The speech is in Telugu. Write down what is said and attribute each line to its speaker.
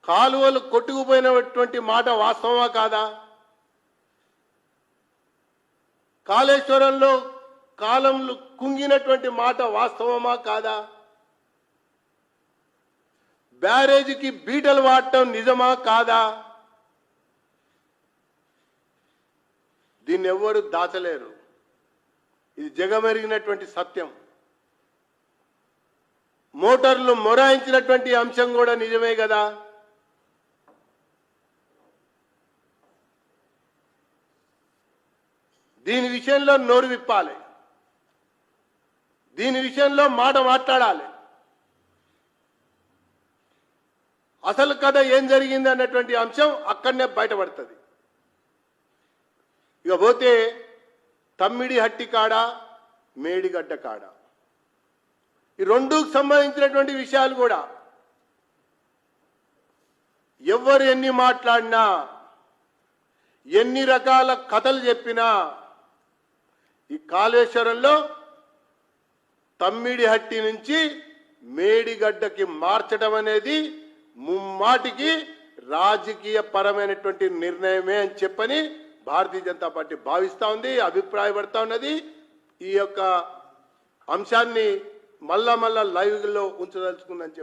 Speaker 1: కాలువలు కొట్టుకుపోయినటువంటి మాట వాస్తవమా కాదా? కాళేశ్వరంలో కాలంలో కుంగినటువంటి మాట వాస్తవమా కాదా? బ్యారేజీకి బీటలు వాడటం నిజమా కాదా? దీన్ని ఎవ్వరు దాచలేరు. ఇది జగమెరిగినటువంటి సత్యం. మోటార్లు మొరాయించినటువంటి అంశం కూడా నిజమే కదా. దీని విషయంలో నోరు విప్పాలి, దీని విషయంలో మాట మాట్లాడాలి. అసలు కథ ఏం జరిగింది అన్నటువంటి అంశం అక్కడనే బయటపడుతుంది. ఇక పోతే తమ్మిడి హట్టి కాడ, మేడిగడ్డ కాడ, ఈ రెండుకు సంబంధించినటువంటి విషయాలు కూడా ఎవరు ఎన్ని మాట్లాడినా, ఎన్ని రకాల కథలు చెప్పినా ఈ కాళేశ్వరంలో తమ్మిడి హట్టి నుంచి మేడిగడ్డకి మార్చడం అనేది ముమ్మాటికి రాజకీయ పరమైనటువంటి నిర్ణయమే అని చెప్పని భారతీయ జనతా పార్టీ భావిస్తూ ఉంది, అభిప్రాయపడతా ఉన్నది. ఈ యొక్క అంశాన్ని మళ్ళా లైవ్లో ఉంచదలుచుకుందని చెప్పి